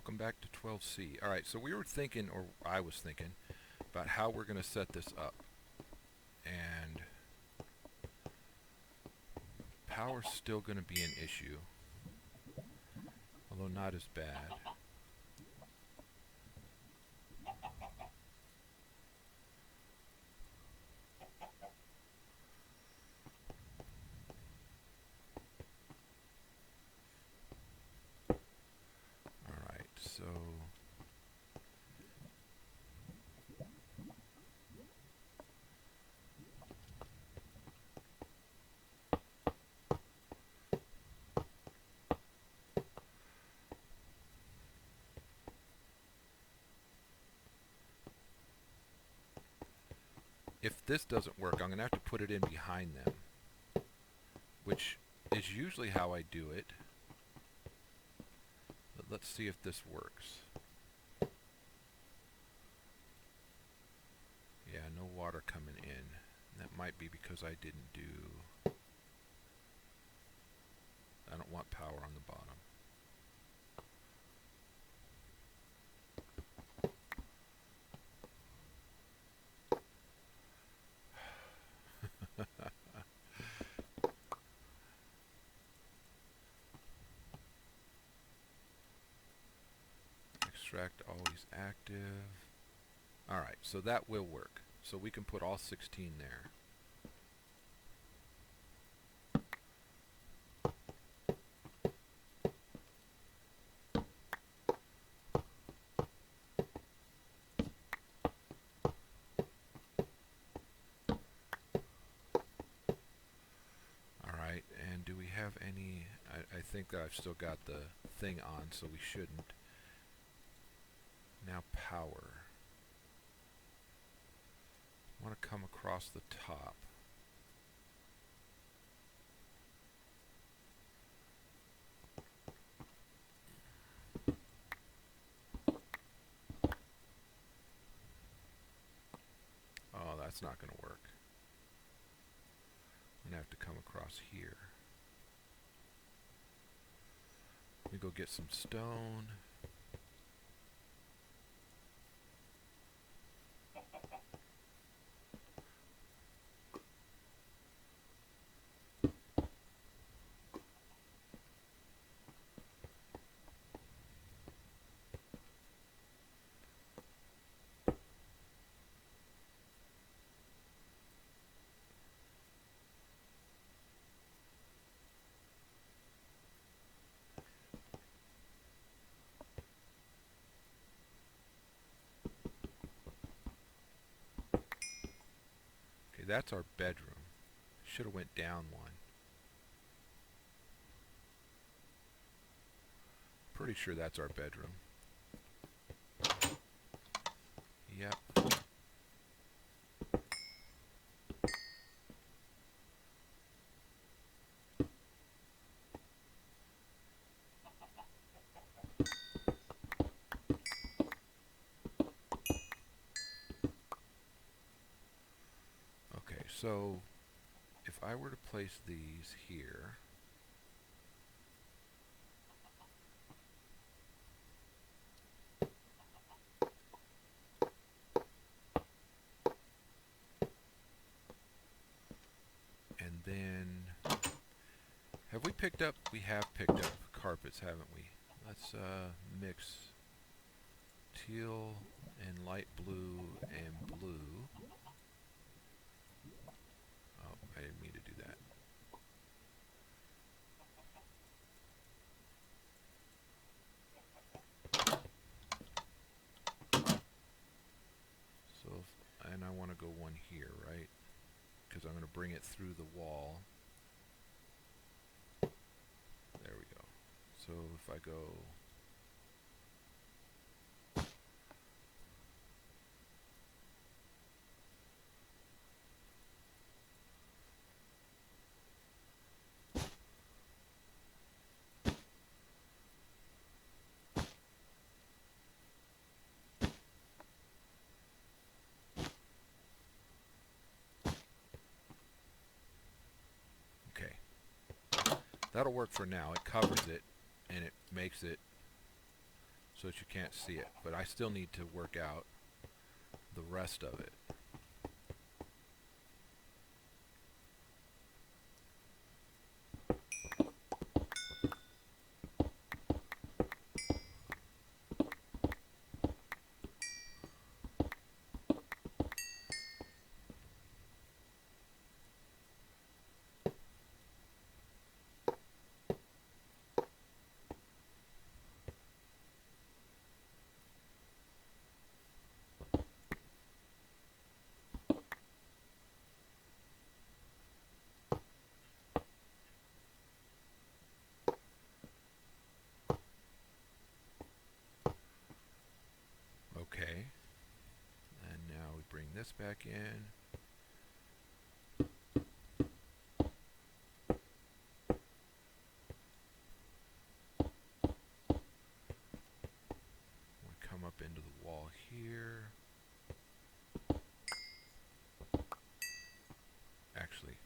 welcome back to 12C. Alright, so we were thinking, or I was thinking, about how we're going to set this up. And power's still going to be an issue, although not as bad. Alright, so if this doesn't work, I'm going to have to put it in behind them, which is usually how I do it. But let's see if this works. Yeah, no water coming in. That might be because I didn't do... I don't want power on the bottom. Extract always active. Alright, so that will work. So we can put all 16 there. Alright, and do we have any... I think that I've still got the thing on, so we shouldn't. Now power. I want to come across the top. Oh, that's not going to work. I'm going to have to come across here. Let me go get some stone. That's our bedroom. Should have went down one. Pretty sure that's our bedroom. Yep. So, if I were to place these here, and then, have we picked up? We have picked up carpets, haven't we? Let's mix teal and light blue and blue. I didn't mean to do that. So, and I want to go one here, right? Because I'm going to bring it through the wall. There we go. So if I go... That'll work for now. It covers it, and it makes it so that you can't see it. But I still need to work out the rest of it. Okay, and now we bring this back in. We come up into the wall here. Actually,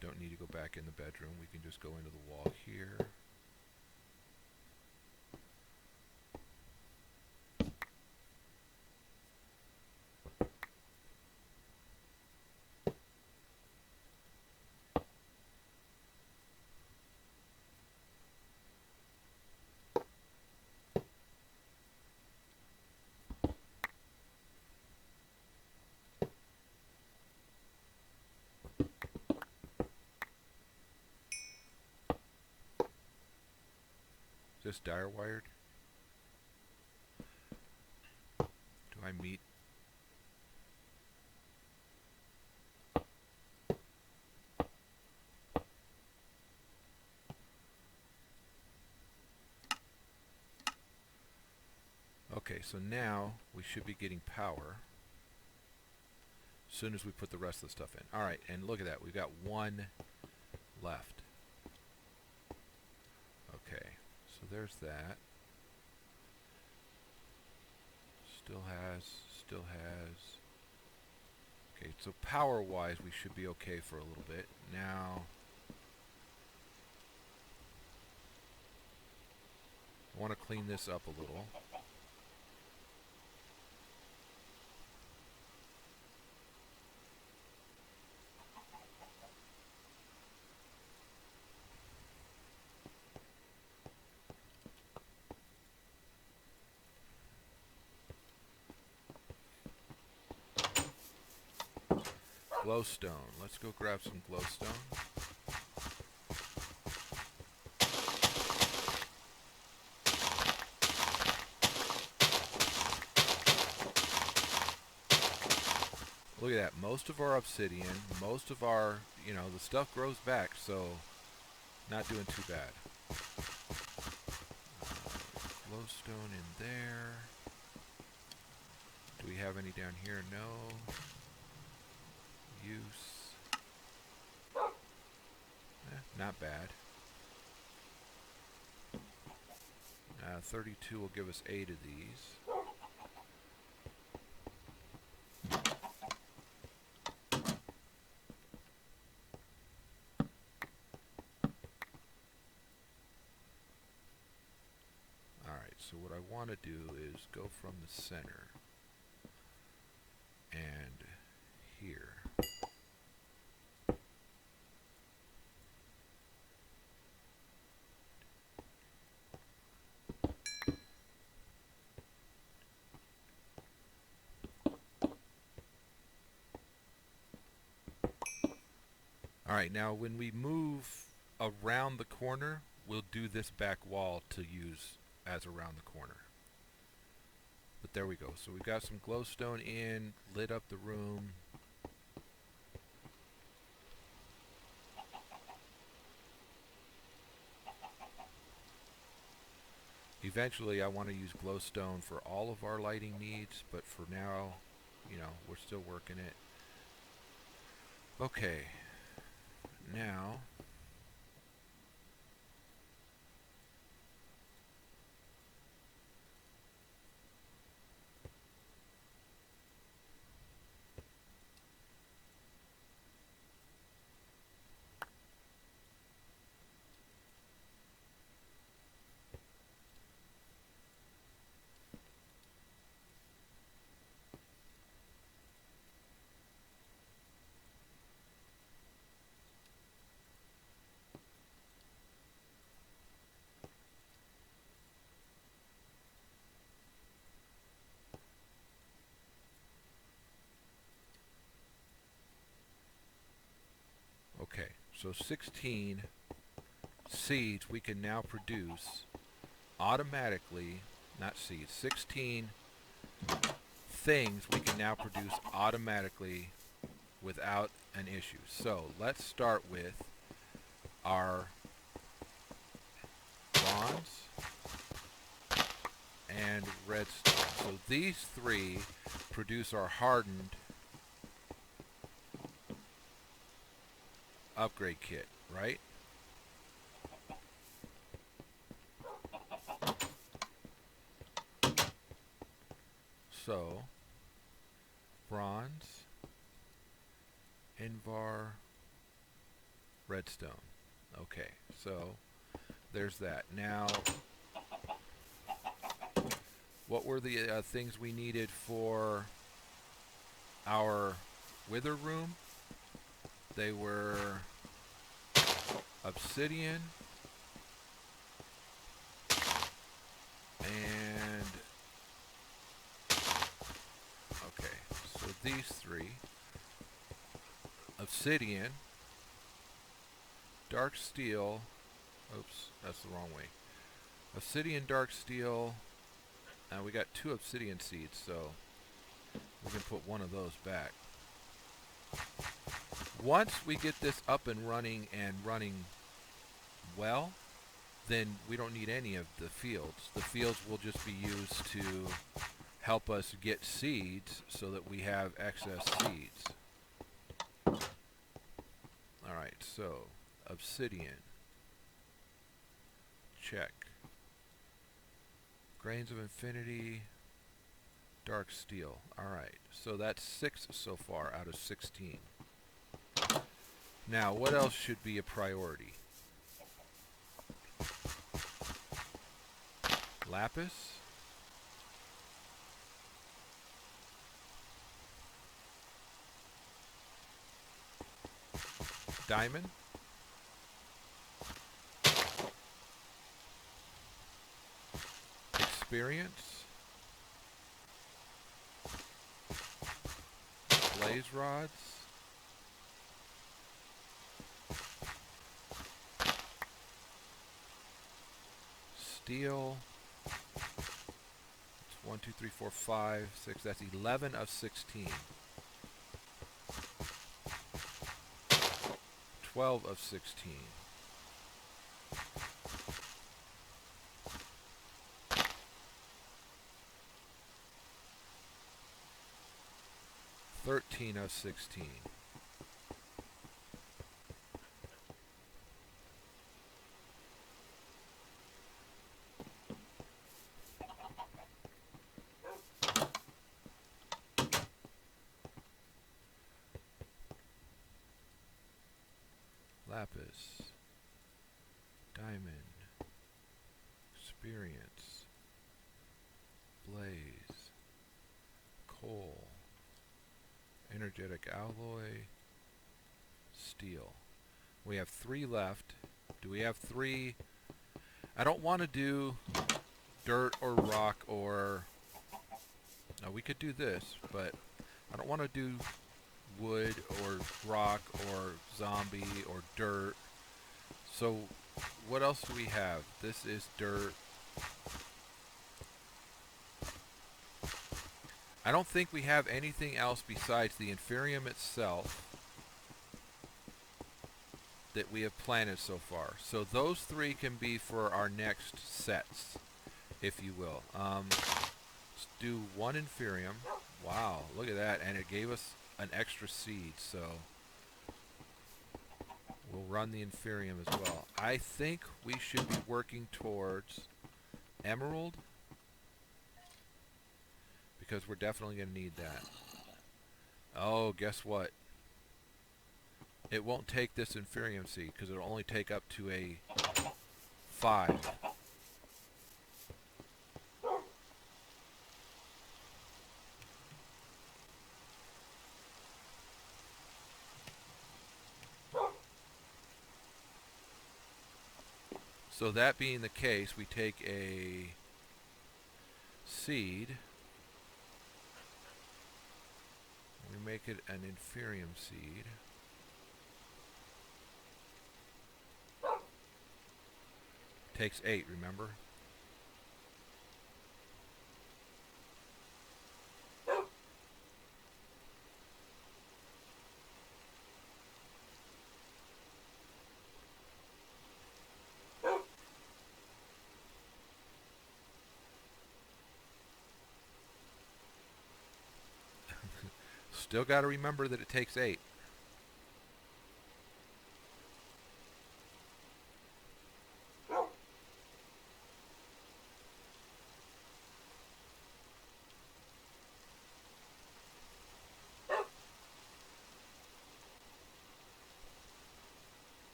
don't need to go back in the bedroom. We can just go into the wall here. Just dire wired? Do I meet? Okay, so now we should be getting power as soon as we put the rest of the stuff in. Alright, and look at that. We've got one left. Okay, so there's that. Still has. Okay, so power-wise, we should be okay for a little bit. Now, I want to clean this up a little. Glowstone. Let's go grab some glowstone. Look at that. Most of our obsidian, most of our, the stuff grows back, so not doing too bad. Glowstone in there. Do we have any down here? No. Use. Not bad. 32 will give us 8 of these. Alright, so what I want to do is go from the center and here. Alright, now when we move around the corner, we'll do this back wall to use as around the corner. But there we go. So we've got some glowstone in, lit up the room. Eventually I want to use glowstone for all of our lighting needs, but for now, we're still working it. Okay. Now, So 16 seeds we can now produce automatically, not seeds, 16 things we can now produce automatically without an issue. So let's start with our bronze and redstone. So these three produce our hardened upgrade kit, right? So bronze, Invar, redstone. Okay, so there's that. Now, what were the things we needed for our wither room? They were obsidian and okay, so these three: obsidian, dark steel. Oops, that's the wrong way. Obsidian, dark steel. We got 2 obsidian seeds, so we can put one of those back. Once we get this up and running well, then we don't need any of the fields. The fields will just be used to help us get seeds so that we have excess seeds. Alright, so obsidian. Check. Grains of Infinity, dark steel. Alright, so that's 6 so far out of 16. Now, what else should be a priority? Lapis. Diamond. Experience. Blaze rods. Steel. It's 1, 2, 3, 4, 5, 6. That's 11 of 16. 12 of 16. 13 of 16. Lapis, diamond, experience, blaze, coal, energetic alloy, steel. We have 3 left. Do we have 3? I don't want to do dirt or rock or... No, we could do this, but I don't want to do wood or rock or zombie or dirt. So what else do we have? This is dirt. I don't think we have anything else besides the inferium itself that we have planted so far. So those 3 can be for our next sets, if you will. Let's do 1 inferium. Wow, look at that. And it gave us an extra seed, so we'll run the inferium as well. I think we should be working towards emerald, because we're definitely going to need that. Oh, guess what? It won't take this inferium seed, because it'll only take up to a 5. So that being the case, we take a seed, we make it an inferium seed, Takes 8, remember? Still got to remember that it takes 8.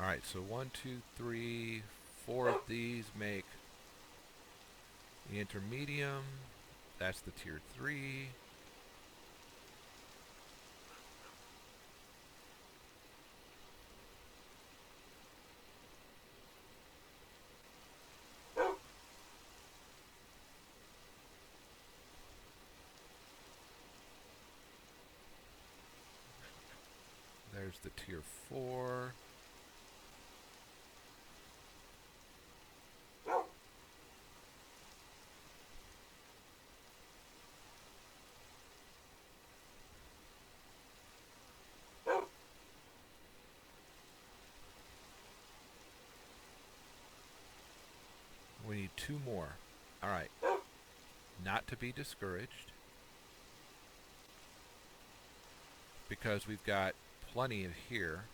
Alright, so 1, 2, 3, 4 of these make the intermedium. That's the tier 3. There's the tier 4. We need 2 more. Alright. Not to be discouraged, because we've got plenty of here.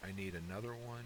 I need another one.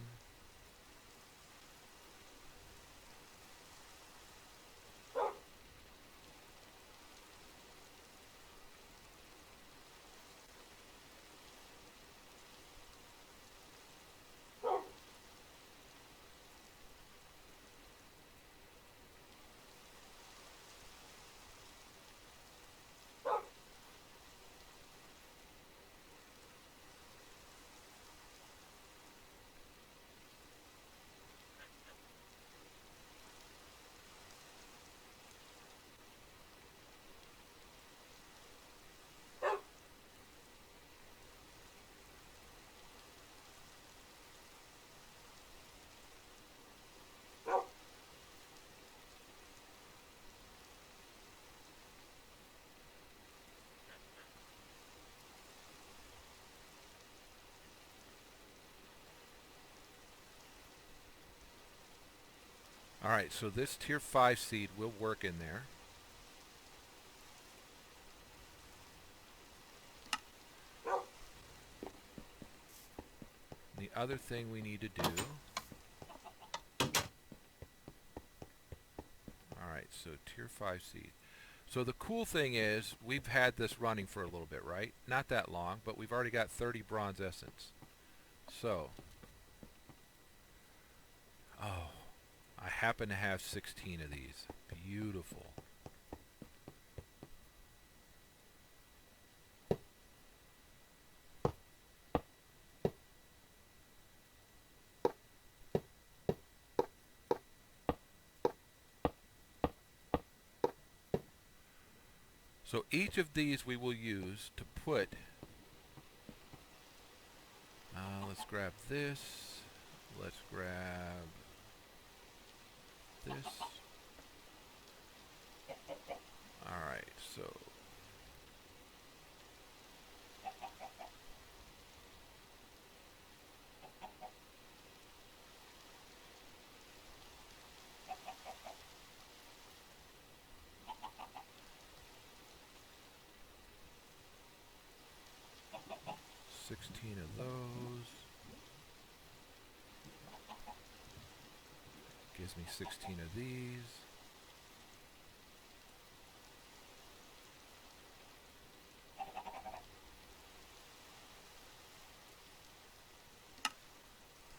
Alright, so this tier 5 seed will work in there. The other thing we need to do... Alright, so tier 5 seed. So the cool thing is, we've had this running for a little bit, right? Not that long, but we've already got 30 bronze essence. So... Oh... I happen to have 16 of these. Beautiful. So each of these we will use to put... let's grab this. Let's grab... this. Alright, so... $16 of those. Gives me 16 of these.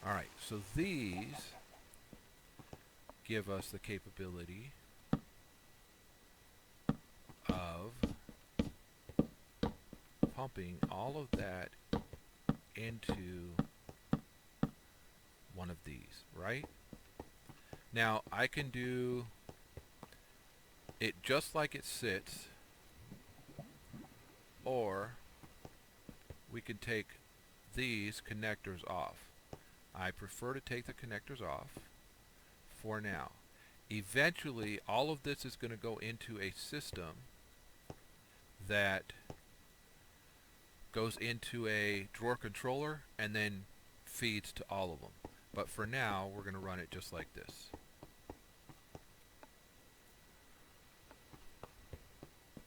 Alright, so these give us the capability of pumping all of that into one of these, right? Now, I can do it just like it sits, or we can take these connectors off. I prefer to take the connectors off for now. Eventually, all of this is going to go into a system that goes into a drawer controller and then feeds to all of them. But for now, we're going to run it just like this.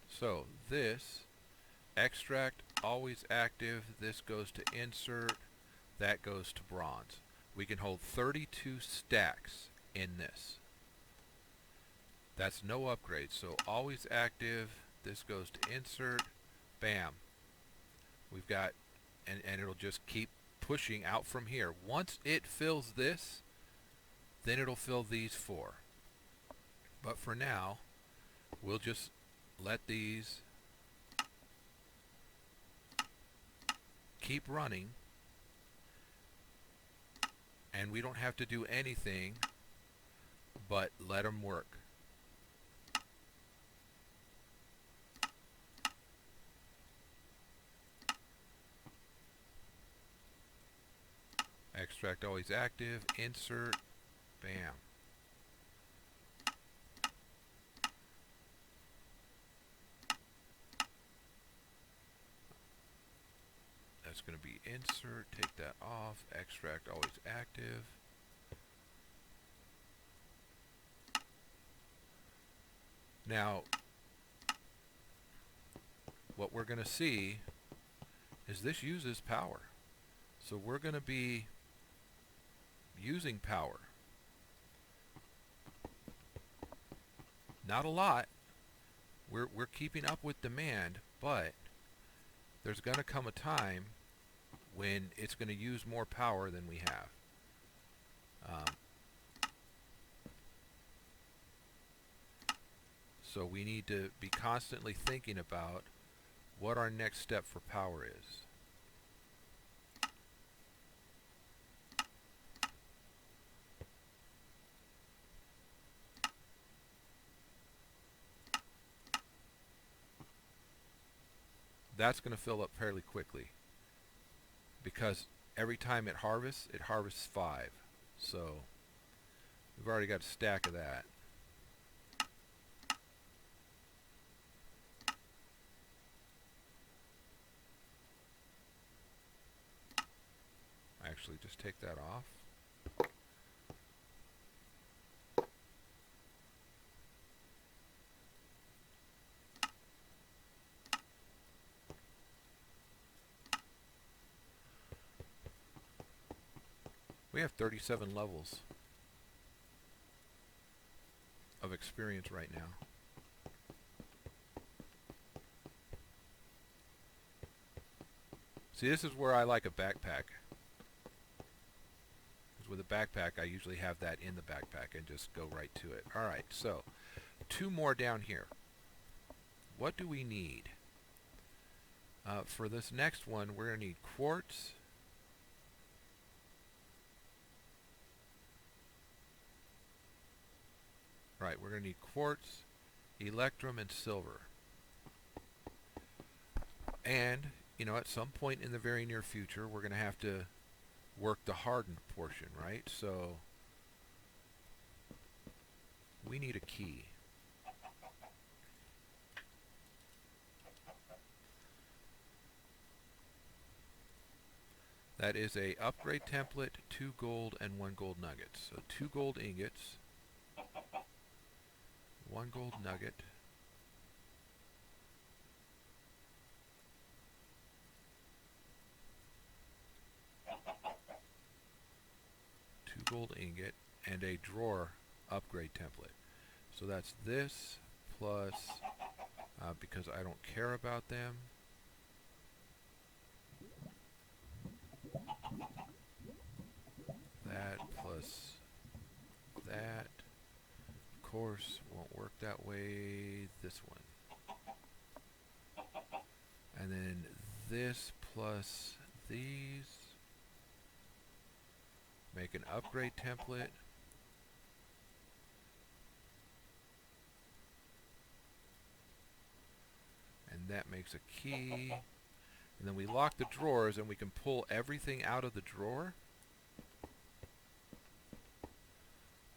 So this extract always active, this goes to insert, that goes to bronze. We can hold 32 stacks in this. That's no upgrade, so always active, this goes to insert, bam. We've got, and it'll just keep pushing out from here. Once it fills this, then it'll fill these four. But for now, we'll just let these keep running, and we don't have to do anything but let them work. Extract always active, insert, bam. That's going to be insert, take that off, extract always active. Now, what we're going to see is this uses power. So we're going to be using power. Not a lot. We're keeping up with demand, but there's going to come a time when it's going to use more power than we have. So we need to be constantly thinking about what our next step for power is. That's going to fill up fairly quickly, because every time it harvests 5. So we've already got a stack of that. Actually, just take that off. We have 37 levels of experience right now. See, this is where I like a backpack. Because with a backpack, I usually have that in the backpack and just go right to it. Alright, so 2 more down here. What do we need? For this next one, we're going to need quartz. Right, we're going to need quartz, electrum, and silver. And, you know, at some point in the very near future, we're going to have to work the hardened portion, right? So we need a key. That is a upgrade template, 2 gold, and 1 gold nugget. So 2 gold ingots, 1 gold nugget, gold ingot, and a drawer upgrade template. So that's this plus, because I don't care about them, course, won't work that way. This one. And then this plus these. Make an upgrade template. And that makes a key. And then we lock the drawers and we can pull everything out of the drawer.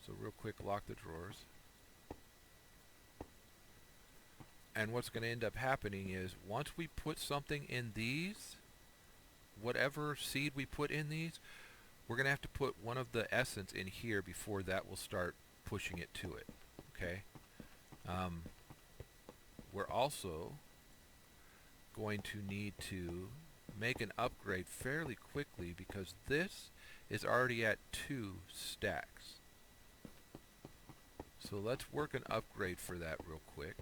So real quick, lock the drawers. And what's going to end up happening is once we put something in these, whatever seed we put in these, we're going to have to put one of the essence in here before that will start pushing it to it. Okay? We're also going to need to make an upgrade fairly quickly because this is already at 2 stacks. So let's work an upgrade for that real quick.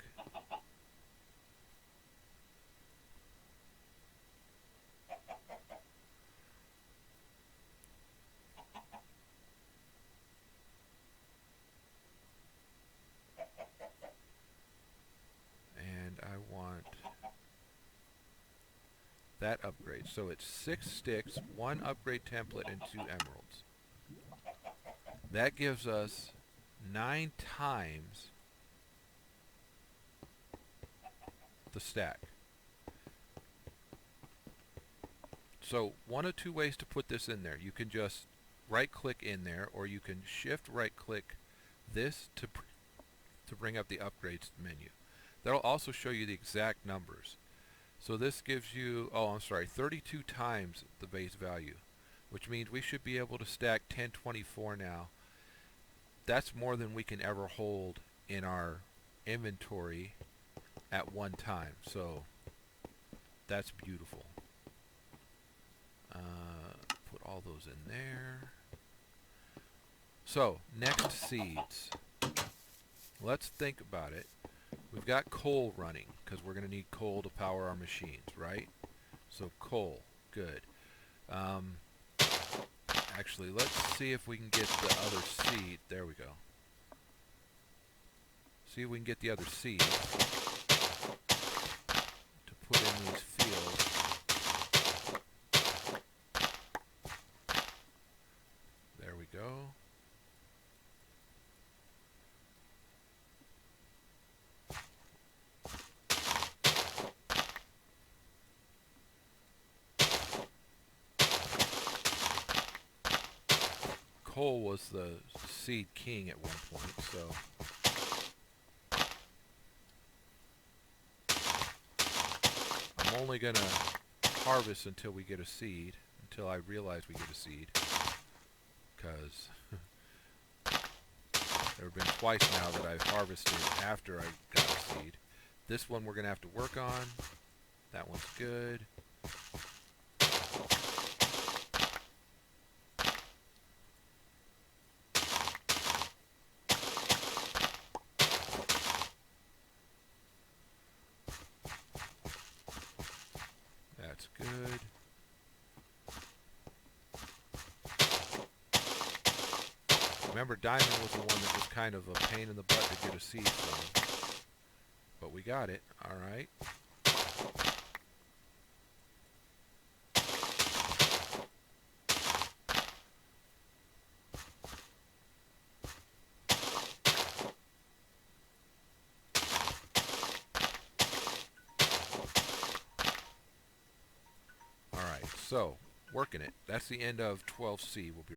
And I want that upgrade. So it's 6 sticks, 1 upgrade template, and 2 emeralds. That gives us 9 times the stack. So one of 2 ways to put this in there. You can just right click in there, or you can shift right click this to bring up the upgrades menu. That'll also show you the exact numbers. So this gives you, 32 times the base value, which means we should be able to stack 1024 now. That's more than we can ever hold in our inventory at one time. So that's beautiful. Put all those in there. So next seeds. Let's think about it. We've got coal running because we're going to need coal to power our machines, right? So coal, good. Actually, let's see if we can get the other seed. There we go. See if we can get the other seed to put in these fields. There we go. Coal was the seed king at one point, so I'm only going to harvest until we get a seed, until I realize we get a seed, because there have been twice now that I've harvested after I got a seed. This one we're going to have to work on. That one's good. That's good. Remember, diamond was the one that was kind of a pain in the butt to get a seed from. But we got it. Alright. Alright, so, working it. That's the end of 12C. We'll be